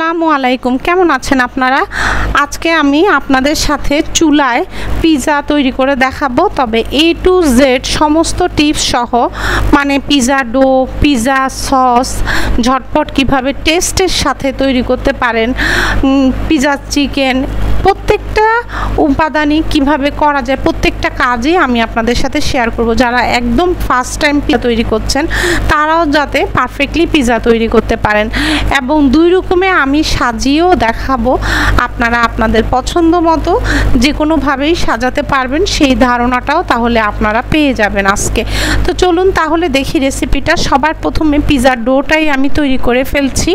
আসসালামু আলাইকুম, কেমন আছেন আপনারা? আজকে আমি আপনাদের সাথে চুলায় পিৎজা তৈরি করে দেখাবো, তবে A to Z সমস্ত টিপস সহ, মানে পিৎজা ডো, পিৎজা সস ঝটপট কিভাবে টেস্টের সাথে তৈরি করতে পারেন, পিৎজা চিকেন, প্রত্যেকটা উপাদানই কিভাবে করা যায়, প্রত্যেকটা কাজই আমি আপনাদের সাথে শেয়ার করব। যারা একদম ফার্স্ট টাইম পিৎজা তৈরি করছেন তারাও যাতে পারফেক্টলি পিৎজা তৈরি করতে পারেন, এবং দুই রকমে আমি সাজিয়েও দেখাবো। আপনারা আপনাদের পছন্দ মতো যে কোনোভাবেই সাজাতে পারবেন, সেই ধারণাটাও তাহলে আপনারা পেয়ে যাবেন আজকে। তো চলুন তাহলে দেখি রেসিপিটা। সবার প্রথমে পিৎজার ডোটাই আমি তৈরি করে ফেলছি,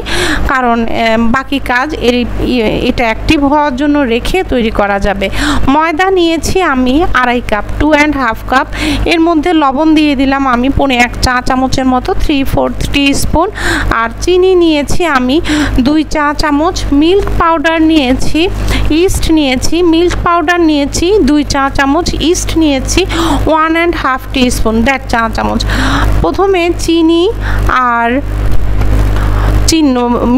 কারণ বাকি কাজ এটা অ্যাক্টিভ হওয়ার জন্য রেখে তৈরি করা যাবে। ময়দা নিয়েছি আমি 2.5 কাপ, 2.5 কাপ। এর মধ্যে লবণ দিয়ে দিলাম আমি 1 চা চামচের মতো, 3/4 টিস্পুন। আর চিনি নিয়েছি আমি 2 চা চামচ। মিল্ক পাউডার নিয়েছি, ইস্ট নিয়েছি, মিল্ক পাউডার নিয়েছি 2 চা চামচ, ইস্ট নিয়েছি 1.5 টিস্পুন, 1.5 চা চামচ। প্রথমে চিনি আর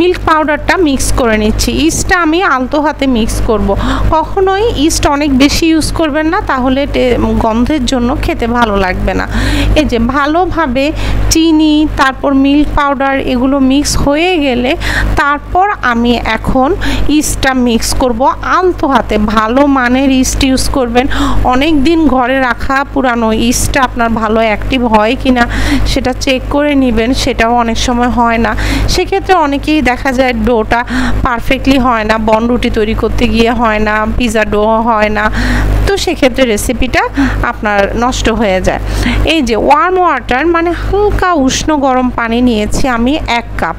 মিল্ক পাউডারটা মিক্স করে নিচ্ছি। ইস্টটা আমি আলতো হাতে মিক্স করব। কখনোই ইস্ট অনেক বেশি ইউজ করবেন না, তাহলে গন্ধের জন্য খেতে ভালো লাগবে না। এই যে ভালোভাবে চিনি, তারপর মিল্ক পাউডার এগুলো মিক্স হয়ে গেলে তারপর আমি এখন ইস্টটা মিক্স করব আলতো হাতে। ভালো মানের ইস্ট ইউজ করবেন। অনেক দিন ঘরে রাখা পুরানো ইস্টটা আপনার ভালো অ্যাক্টিভ হয় কিনা সেটা চেক করে নেবেন, সেটাও অনেক সময় হয় না। সেক্ষেত্রে অনেকেই দেখা যায় ডোটা পারফেক্টলি হয় না, বনরুটি তৈরি করতে গিয়ে হয় না, পিৎজা ডো হয় না, তো সেক্ষেত্রে রেসিপিটা আপনার নষ্ট হয়ে যায়। এই যে ওয়ার্ম ওয়াটার মানে হালকা উষ্ণ গরম পানি নিয়েছি আমি 1 কাপ,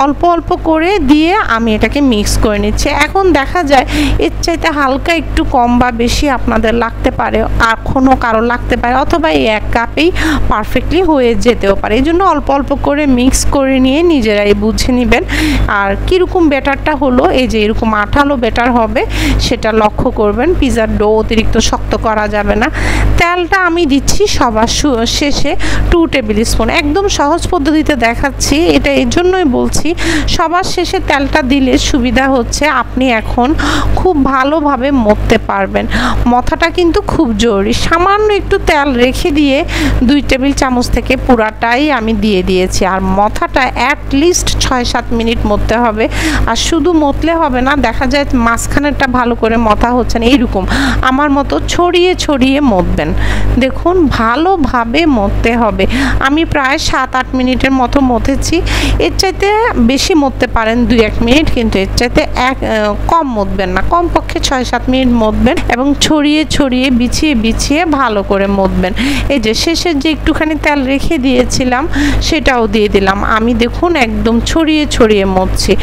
অল্প অল্প করে দিয়ে আমি এটাকে মিক্স করে নিচ্ছি। এখন দেখা যায় এর চাইতে হালকা একটু কম বা বেশি আপনাদের লাগতে পারে, আর কোনো কারো লাগতে পারে, অথবা এই 1 কাপেই পারফেক্টলি হয়ে যেতেও পারে। এই জন্য অল্প অল্প করে মিক্স করে নিয়ে নিজেরাই বুঝে নেবেন। আর কীরকম ব্যাটারটা হলো, এই যে এরকম আঠালো ব্যাটার হবে সেটা লক্ষ্য করবেন। পিৎজার ডো অতিরিক্ত শক্ত করা যাবে না। তেলটা আমি দিচ্ছি সবার শেষে 2 টেবিল স্পুন। একদম সহজ পদ্ধতিতে দেখাচ্ছি, এটা এই জন্যই বলছি সবার শেষে তেলটা দিলে সুবিধা হচ্ছে আপনি এখন খুব ভালোভাবে মথতে পারবেন। মথাটা কিন্তু খুব জরুরি। সামান্য একটু তেল রেখে দিয়ে 2 টেবিল চামচ থেকে পুরাটাই আমি দিয়ে দিয়েছি। আর মথাটা অ্যাটলিস্ট 6-7 মিনিট মথতে হবে। আর শুধু মথলে হবে না, দেখা যায় মাঝখানেরটা ভালো করে মথা হচ্ছে না, এইরকম আমার মতো ছড়িয়ে ছড়িয়ে মথবেন। দেখুন ভালোভাবে মথতে হবে। আমি প্রায় 7-8 মিনিটের মতো মথেছি। এর চাইতে বেশি মথতে পারেন 2-1 মিনিট, কিন্তু এর চাইতে কম মথবেন না। কমপক্ষে 6-7 মিনিট মথবেন এবং ছড়িয়ে ছড়িয়ে বিছিয়ে বিছিয়ে ভালো করে মথবেন। এই যে শেষের যে একটুখানি তেল রেখে দিয়েছিলাম সেটাও দিয়ে দিলাম। আমি দেখুন একদম ছড়িয়ে ছড়িয়ে মথছি।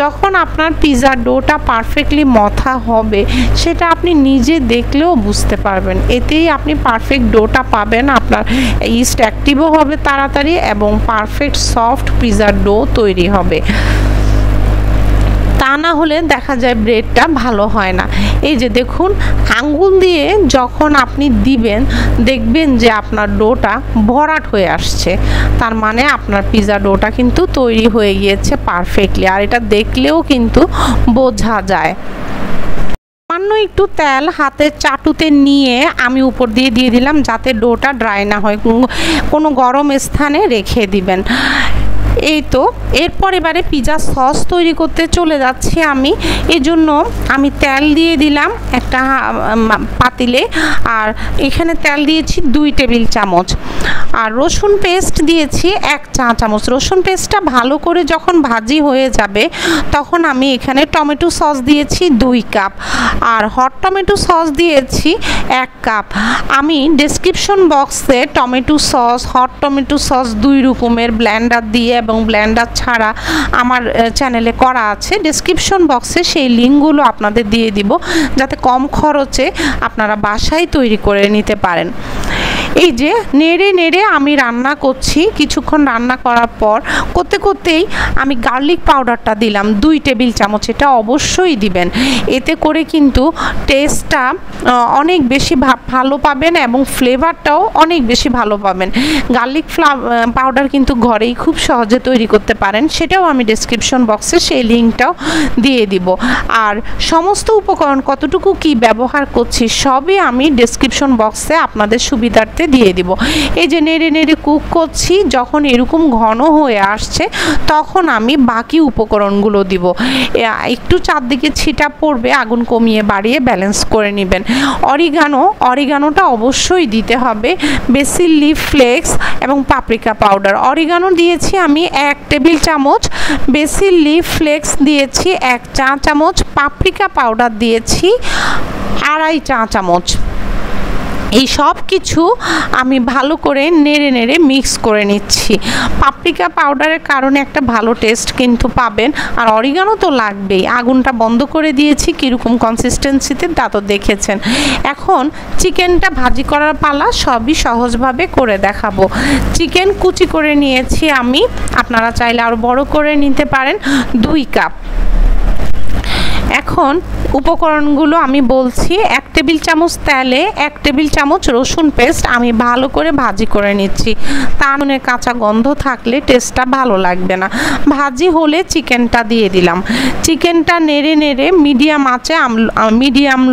যখন আপনার পিৎজা ডোটা পারফেক্টলি মথা হবে সেটা আপনি নিজে দেখলেও বুঝতে পারবেন। এতেই আপনি পারফেক্ট ডোটা পাবেন, আপনার ইস্ট অ্যাক্টিভও হবে তাড়াতাড়ি এবং পারফেক্ট সফট পিৎজা ডো তৈরি হবে। তা না হলে দেখা যায় ব্রেডটা ভালো হয় না। এই যে দেখুন আঙ্গুল দিয়ে যখন আপনি দিবেন দেখবেন যে আপনার ডোটা ভরাট হয়ে আসছে, তার মানে আপনার পিৎজা ডোটা কিন্তু তৈরি হয়ে গিয়েছে পারফেক্টলি। আর এটা দেখলেও কিন্তু বোঝা যায়। সামান্য একটু তেল হাতের চাটুতে নিয়ে আমি উপর দিয়ে দিলাম, যাতে ডোটা ড্রাই না হয়। কোনো গরম স্থানে রেখে দিবেন। এই তো এরপর এবারে পিৎজা সস তৈরি করতে চলে যাচ্ছি আমি। এজন্য আমি তেল দিয়ে দিলাম একটা পাতিলে, আর এখানে তেল দিয়েছি 2 টেবিল চামচ। আর রসুন পেস্ট দিয়েছি 1 চা চামচ। রসুন পেস্টটা ভালো করে যখন ভাজি হয়ে যাবে তখন আমি এখানে টমেটো সস দিয়েছি 2 কাপ, আর হট টমেটো সস দিয়েছি 1 কাপ। আমি ডেসক্রিপশন বক্সে tomato sauce, hot tomato sauce 2 রকমের ব্লেন্ডার দিয়ে এবং ব্লেন্ডার ছাড়া আমার চ্যানেলে করা আছে। ডেসক্রিপশন বক্সে সেই লিঙ্কগুলো আপনাদের দিয়ে দিব, যাতে কম খরচে আপনারা বাসায় তৈরি করে নিতে পারেন। এই যে নেড়ে নেড়ে আমি রান্না করছি, কিছুক্ষণ রান্না করার পর করতে করতেই আমি গার্লিক পাউডারটা দিলাম 2 টেবিল চামচ। এটা অবশ্যই দিবেন, এতে করে কিন্তু টেস্টটা অনেক বেশি ভালো পাবেন এবং ফ্লেভারটাও অনেক বেশি ভালো পাবেন। গার্লিক পাউডার কিন্তু ঘরেই খুব সহজে তৈরি করতে পারেন, সেটাও আমি ডেসক্রিপশন বক্সে সেই লিঙ্কটাও দিয়ে দিব। আর সমস্ত উপকরণ কতটুকু কি ব্যবহার করছি সবই আমি ডেসক্রিপশন বক্সে আপনাদের সুবিধার্থে দিয়ে দিব। এই যে নেড়ে নেড়ে কুক করছি, যখন এরকম ঘন হয়ে আসছে তখন আমি বাকি উপকরণগুলো দিব। একটু চারদিকে ছিটা পড়বে, আগুন কমিয়ে বাড়িয়ে ব্যালেন্স করে নেবেন। অরিগানোটা অবশ্যই দিতে হবে, বেসিল লিফ ফ্লেক্স এবং পাপরিকা পাউডার। অরিগানো দিয়েছি আমি 1 টেবিল চামচ, বেসিল লিফ ফ্লেক্স দিয়েছি 1 চা চামচ, পাপরিকা পাউডার দিয়েছি 2.5 চা চামচ। এই সব কিছু আমি ভালো করে নেড়ে নেড়ে মিক্স করে নিচ্ছি। পাপরিকা পাউডারের কারণে একটা ভালো টেস্ট কিন্তু পাবেন, আর অরিগানো তো লাগবেই। আগুনটা বন্ধ করে দিয়েছি, কীরকম কনসিস্টেন্সিতে তা তো দেখেছেন। এখন চিকেনটা ভাজি করার পালা, সবই সহজভাবে করে দেখাবো। চিকেন কুচি করে নিয়েছি আমি, আপনারা চাইলে আরও বড় করে নিতে পারেন, 2 কাপ। এখন উপকরণগুলো আমি বলছি। 1 টেবিল চামচ তেলে 1 টেবিল চামচ রসুন পেস্ট আমি ভালো করে ভাজি করে নিচ্ছি, তার মানে কাঁচা গন্ধ থাকলে টেস্টটা ভালো লাগবে না। ভাজি হলে চিকেনটা দিয়ে দিলাম। চিকেনটা নেড়ে নেড়ে মিডিয়াম আঁচে,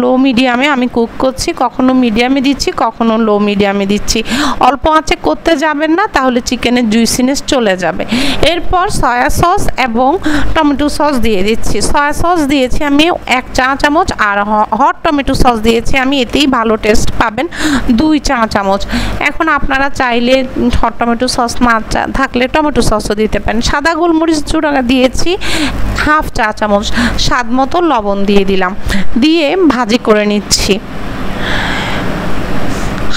লো মিডিয়ামে আমি কুক করছি। কখনো মিডিয়ামে দিচ্ছি, কখনো লো মিডিয়ামে দিচ্ছি। অল্প আঁচে করতে যাবেন না, তাহলে চিকেনের জুইসিনেস চলে যাবে। এরপর সয়া সস এবং টমেটো সস দিয়ে দিচ্ছি। সয়া সস দিয়েছি আমি 1 চা চামচ, আর হট টমেটো সস দিয়েছি আমি, এতেই ভালো টেস্ট পাবেন, 2 চা চামচ। এখন আপনারা চাইলে হট টমেটো সস না থাকলে টমেটো সসও দিতে পারেন। সাদা গোলমরিচ চূড়া দিয়েছি 1/2 চা চামচ, স্বাদ মতো লবণ দিয়ে দিলাম, দিয়ে ভাজি করে নিচ্ছি।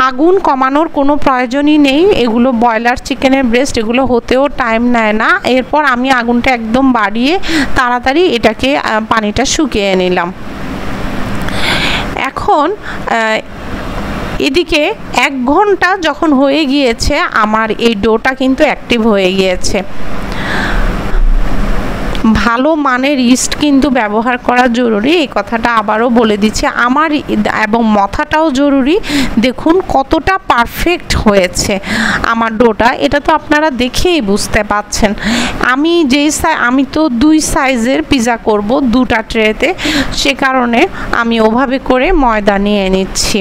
আগুন কমানোর কোনো প্রয়োজনই নেই, এগুলো ব্রয়লার চিকেনের ব্রেস্ট, এগুলো হতেও টাইম নেয় না। এরপর আমি আগুনটা একদম বাড়িয়ে তাড়াতাড়ি এটাকে পানিটা শুকিয়ে নিলাম। এখন এদিকে 1 ঘন্টা যখন হয়ে গিয়েছে, আমার এই ডোটা কিন্তু অ্যাক্টিভ হয়ে গিয়েছে। ভালো মানের ইস্ট কিন্তু ব্যবহার করা জরুরি, এই কথাটা আবারও বলে দিচ্ছি। আমার এবং মথাটাও জরুরি। দেখুন কতটা পারফেক্ট হয়েছে আমার ডোটা, এটা তো আপনারা দেখেই বুঝতে পাচ্ছেন। আমি তো 2 সাইজের পিৎজা করব 2টা ট্রেতে, সে কারণে আমি ওভাবে করে ময়দা নিয়ে নিচ্ছি।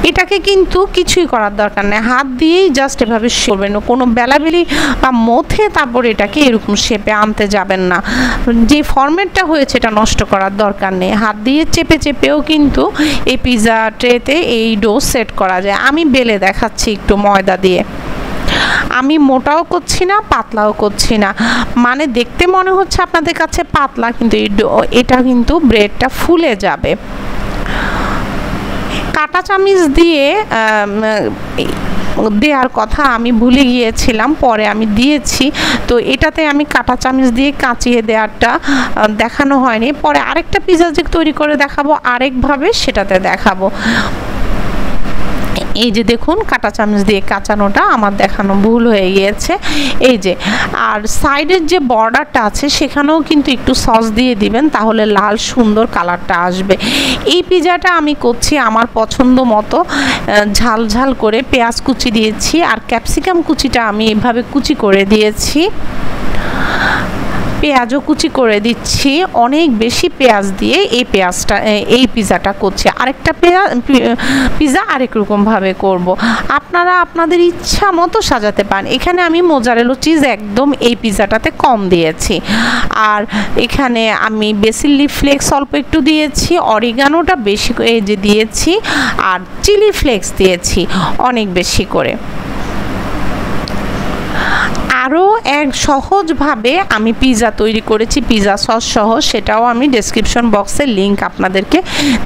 এটাকে কিন্তু কিছুই করার দরকার নেই, হাত দিয়েই জাস্ট এভাবে করবেন, কোনো বেলাবেলি বা মথে তারপর এটাকে এরকম শেপে আনতে যাবেন না। যে ফরম্যাটটা হয়েছে এটা নষ্ট করার দরকার নেই, হাত দিয়ে চেপে চেপেও কিন্তু এই পিৎজা ট্রেতে এই ডো সেট করা যায়। আমি বেলে দেখাচ্ছি একটু ময়দা দিয়ে। আমি মোটাও করছি না, পাতলাও করছি না, মানে দেখতে মনে হচ্ছে আপনাদের কাছে পাতলা, কিন্তু এটা কিন্তু ব্রেডটা ফুলে যাবে। কাঁটা চামচ দিয়ে দেওয়ার কথা আমি ভুলে গিয়েছিলাম, পরে আমি দিয়েছি। তো এটাতে আমি কাঁটা চামচ দিয়ে কাঁচিয়ে দেওয়াটা দেখানো হয়নি, পরে আরেকটা পিৎজা যে তৈরি করে দেখাবো আরেকভাবে, সেটাতে দেখাবো। এই যে দেখুন কাঁটা চামচ দিয়ে কাঁচানোটা আমার দেখানো ভুল হয়ে গিয়েছে। এই যে, আর সাইডের যে বর্ডারটা আছে সেখানেও কিন্তু একটু সস দিয়ে দিবেন, তাহলে লাল সুন্দর কালারটা আসবে। এই পিৎজাটা আমি করছি আমার পছন্দ মতো, ঝাল ঝাল করে পেঁয়াজ কুচি দিয়েছি, আর ক্যাপসিকাম কুচিটা আমি এভাবে কুচি করে দিয়েছি। পেঁয়াজও কুচি করে দিচ্ছি, অনেক বেশি পেঁয়াজ দিয়ে এই পিৎজাটা করছি। আরেকটা পিৎজা আরেক রকমভাবে করব, আপনারা আপনাদের ইচ্ছা মতো সাজাতে পারেন। এখানে আমি মোজারেলা চিজ একদম এই পিৎজাটাতে কম দিয়েছি, আর এখানে আমি বেসিল লিফ ফ্লেক্স অল্প একটু দিয়েছি, অরিগানোটা বেশি যে দিয়েছি, আর চিলি ফ্লেক্স দিয়েছি অনেক বেশি করে। আরও এক সহজভাবে আমি পিৎজা তৈরি করেছি পিৎজা সস সহ, সেটাও আমি ডেসক্রিপশন বক্সে লিংক আপনাদেরকে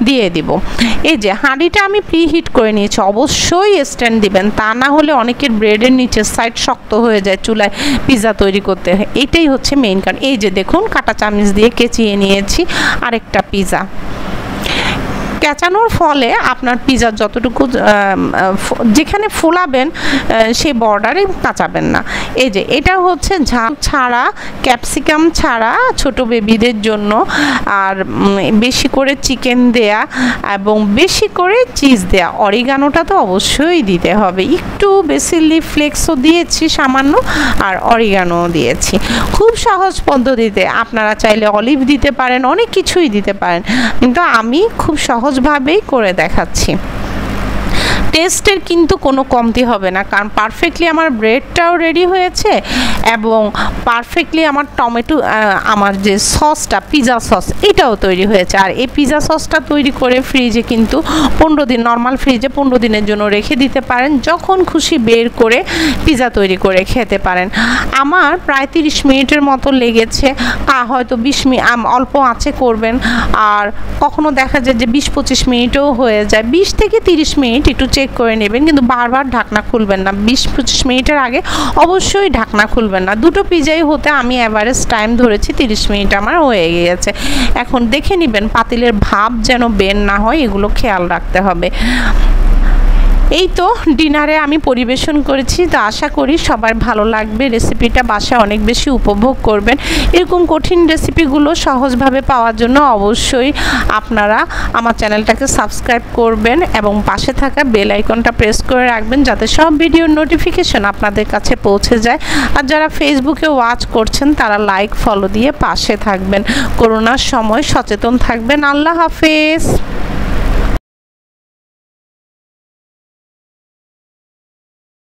দিয়ে দিব। এই যে হাঁড়িটা আমি প্রিহিট করে নিয়েছি, অবশ্যই স্ট্যান্ড দিবেন, তা না হলে অনেকের ব্রেডের নিচের সাইড শক্ত হয়ে যায় চুলায় পিৎজা তৈরি করতে, এটাই হচ্ছে মেইন কারণ। এই যে দেখুন কাঁটা চামচ দিয়ে কেচিয়ে নিয়েছি আরেকটা পিৎজা। কেচানোর ফলে আপনার পিৎজার যতটুকু যেখানে ফোলাবেন সেই বর্ডারে কাঁচাবেন না। এই যে এটা হচ্ছে ঝাল ছাড়া, ক্যাপসিকাম ছাড়া ছোট বেবিদের জন্য, আর বেশি করে চিকেন দেয়া এবং বেশি করে চিজ দেয়া। অরিগানোটা তো অবশ্যই দিতে হবে, একটু বেসিল লিফ ফ্লেক্সও দিয়েছি সামান্য, আর অরিগানো দিয়েছি। খুব সহজ পদ্ধতিতে, আপনারা চাইলে অলিভ দিতে পারেন, অনেক কিছুই দিতে পারেন, কিন্তু আমি খুব সহজভাবেই করে দেখাচ্ছি। টেস্টের কিন্তু কোনো কমতি হবে না, কারণ পারফেক্টলি আমার ব্রেডটাও রেডি হয়েছে এবং পারফেক্টলি আমার টমেটো আমার যে সসটা পিৎজা সস এটাও তৈরি হয়েছে। আর এই পিৎজা সসটা তৈরি করে ফ্রিজে কিন্তু 15 দিন, নর্মাল ফ্রিজে 15 দিনের জন্য রেখে দিতে পারেন, যখন খুশি বের করে পিৎজা তৈরি করে খেতে পারেন। আমার প্রায় 30 মিনিটের মতো লেগেছে, হয়তো 20 মিনিট অল্প আঁচে করবেন, আর কখনো দেখা যায় যে 20-25 মিনিটও হয়ে যায়। 20 থেকে 30 মিনিট একটু চেক করে নেবেন, কিন্তু বারবার ঢাকনা খুলবেন না। 20-25 মিনিটের আগে অবশ্যই ঢাকনা খুলবেন না। দুটো পিৎজাই হতে আমি এভারেজ টাইম ধরেছি 30 মিনিট আমার হয়ে গিয়েছে। এখন দেখে নেবেন পাতিলের ভাপ যেন বের না হয়, এগুলো খেয়াল রাখতে হবে। এই তো ডিনারে আমি পরিবেশন করেছি, তো আশা করি সবার ভালো লাগবে। রেসিপিটা বাসায় অনেক বেশি উপভোগ করবেন। এরকম কঠিন রেসিপিগুলো সহজভাবে পাওয়ার জন্য অবশ্যই আপনারা আমার চ্যানেলটাকে সাবস্ক্রাইব করবেন এবং পাশে থাকা বেল আইকনটা প্রেস করে রাখবেন, যাতে সব ভিডিওর নোটিফিকেশন আপনাদের কাছে পৌঁছে যায়। আর যারা ফেসবুকে ওয়াচ করছেন তারা লাইক ফলো দিয়ে পাশে থাকবেন। করোনার সময় সচেতন থাকবেন। আল্লাহ হাফেজ।